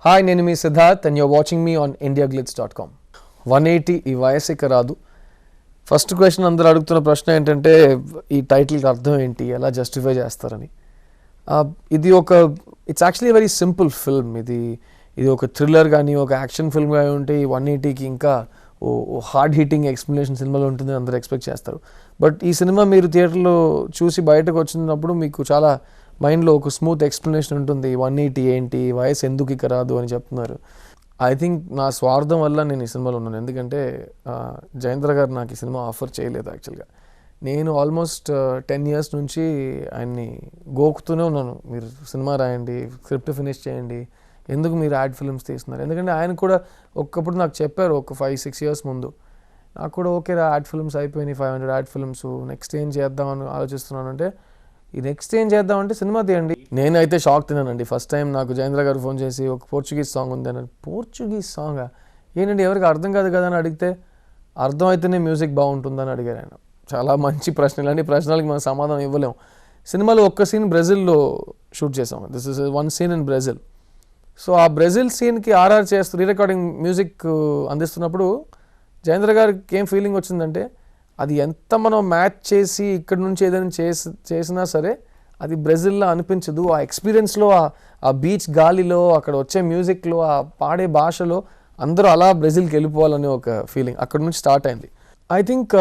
Hi, నేను మీ Siddharth and you're watching me on indiaglitz.com. 180 ఈ వయసుకి రాదు. ఫస్ట్ క్వశ్చన్ అందరూ అడుగుతున్న ప్రశ్న ఏంటంటే, ఈ టైటిల్కి అర్థం ఏంటి, ఎలా జస్టిఫై చేస్తారని. ఇది it's actually very simple film. ఇది ఒక థ్రిల్లర్ కానీ ఒక యాక్షన్ ఫిల్మ్ కానీ ఉంటే ఈ 180కి ఇంకా హార్డ్ హీటింగ్ ఎక్స్ప్లెనేషన్ సినిమాలో ఉంటుందని అందరూ ఎక్స్పెక్ట్ చేస్తారు. బట్ ఈ సినిమా మీరు థియేటర్లో చూసి బయటకు వచ్చినప్పుడు మీకు చాలా మైండ్లో ఒక స్మూత్ ఎక్స్ప్లెనేషన్ ఉంటుంది. 180 ఏంటి, వయసు ఎందుకు ఇక రాదు అని చెప్తున్నారు. ఐ థింక్ నా స్వార్థం వల్ల నేను ఈ సినిమాలో ఉన్నాను. ఎందుకంటే జయేంద్ర గారు నాకు ఈ సినిమా ఆఫర్ చేయలేదు. యాక్చువల్గా నేను ఆల్మోస్ట్ 10 years నుంచి ఆయన్ని గోకుతూనే ఉన్నాను. మీరు సినిమా రాయండి, స్క్రిప్ట్ ఫినిష్ చేయండి, ఎందుకు మీరు యాడ్ ఫిల్మ్స్ తీస్తున్నారు. ఎందుకంటే ఆయన కూడా ఒక్కప్పుడు నాకు చెప్పారు, ఒక 5-6 years ముందు. నాకు కూడా ఓకే రా, యాడ్ ఫిల్మ్స్ అయిపోయినాయి, 500 యాడ్ ఫిల్మ్స్, నెక్స్ట్ ఏం చేద్దామని ఆలోచిస్తున్నాను. అంటే ఈ నెక్స్ట్ ఏం చేద్దామంటే సినిమా తీయండి. నేనైతే షాక్ తిన్నానండి. ఫస్ట్ టైం నాకు జయేంద్ర గారు ఫోన్ చేసి ఒక పోర్చుగీస్ సాంగ్ ఉంది అన్నారు. పోర్చుగీస్ సాంగా ఏంటంటే, ఎవరికి అర్థం కాదు కదా అని అడిగితే, అర్థం అయితేనే మ్యూజిక్ బాగుంటుందని అడిగారు ఆయన. చాలా మంచి ప్రశ్న. ఇలాంటి ప్రశ్నలకి మనం సమాధానం ఇవ్వలేం. సినిమాలో ఒక్క సీన్ బ్రెజిల్లో షూట్ చేసాం. This is one scene in Brazil. So ఆ బ్రెజిల్ సీన్కి ఆర్ఆర్ చేస్తూ రీరికార్డింగ్ మ్యూజిక్ అందిస్తున్నప్పుడు జయేంద్ర గారికి ఏం ఫీలింగ్ వచ్చిందంటే, అది ఎంత మనం మ్యాచ్ చేసి ఇక్కడ నుంచి ఏదైనా చేసినా సరే అది బ్రెజిల్లో అనిపించదు. ఆ ఎక్స్పీరియన్స్లో, ఆ బీచ్ గాలిలో, అక్కడ వచ్చే మ్యూజిక్లో, ఆ పాడే భాషలో అందరూ అలా బ్రెజిల్కి వెళ్ళిపోవాలనే ఒక ఫీలింగ్ అక్కడ నుంచి స్టార్ట్ అయింది. ఐ థింక్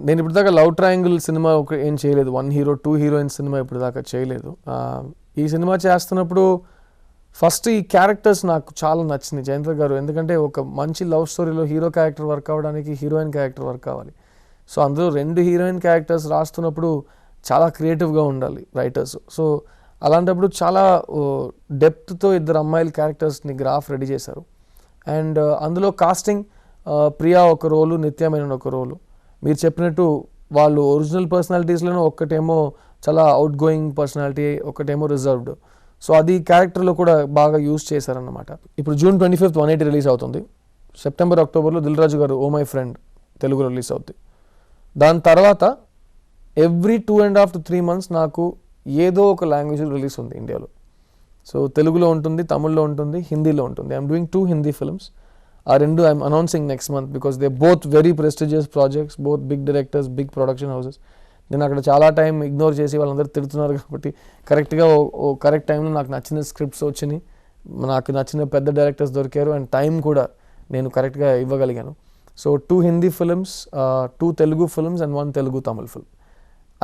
నేను ఇప్పటిదాకా లవ్ ట్రయాంగిల్ సినిమా ఏం చేయలేదు. 1 hero 2 heroines సినిమా ఇప్పటిదాకా చేయలేదు. ఈ సినిమా చేస్తున్నప్పుడు ఫస్ట్ ఈ క్యారెక్టర్స్ నాకు చాలా నచ్చింది జయేంద్ర గారు. ఎందుకంటే ఒక మంచి లవ్ స్టోరీలో హీరో క్యారెక్టర్ వర్క్ అవ్వడానికి హీరోయిన్ క్యారెక్టర్ వర్క్ అవ్వాలి. సో అందులో 2 హీరోయిన్ క్యారెక్టర్స్ రాస్తున్నప్పుడు చాలా క్రియేటివ్గా ఉండాలి రైటర్స్. సో అలాంటప్పుడు చాలా డెప్త్తో 2 అమ్మాయిల క్యారెక్టర్స్ని గ్రాఫ్ రెడీ చేశారు. అండ్ అందులో కాస్టింగ్ ప్రియా ఒక రోలు, నిత్య మేనన్ ఒక రోలు. మీరు చెప్పినట్టు వాళ్ళు ఒరిజినల్ పర్సనాలిటీస్లోనే ఒక్కటేమో చాలా అవుట్ గోయింగ్ పర్సనాలిటీ, ఒకటేమో రిజర్వ్డ్. సో అది క్యారెక్టర్లో కూడా బాగా యూజ్ చేశారన్నమాట. ఇప్పుడు June 25th 180 రిలీజ్ అవుతుంది. September Octoberలో దిల్ రాజు గారు ఓ మై ఫ్రెండ్ తెలుగులో రిలీజ్ అవుతుంది. దాని తర్వాత ఎవ్రీ 2.5 to 3 months నాకు ఏదో ఒక లాంగ్వేజ్లో రిలీజ్ ఉంది ఇండియాలో. సో తెలుగులో ఉంటుంది, తమిళ్లో ఉంటుంది, హిందీలో ఉంటుంది. I'm doing 2 Hindi films. ఆ 2 I'm announcing next month because they both very prestigious projects, both big directors, big production houses. నేను అక్కడ చాలా టైం ఇగ్నోర్ చేసి వాళ్ళందరూ తిడుతున్నారు కాబట్టి కరెక్ట్గా ఓ కరెక్ట్ టైంలో నాకు నచ్చిన స్క్రిప్ట్స్ వచ్చినాయి, నాకు నచ్చిన పెద్ద డైరెక్టర్స్ దొరికారు, అండ్ టైం కూడా నేను కరెక్ట్గా ఇవ్వగలిగాను. So 2 Hindi films, 2 Telugu films and 1 Telugu Tamil film.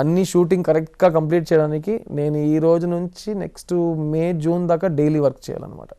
అన్ని షూటింగ్ కరెక్ట్గా కంప్లీట్ చేయడానికి నేను ఈ రోజు నుంచి నెక్స్ట్ May, June దాకా డైలీ వర్క్ చేయాలన్నమాట.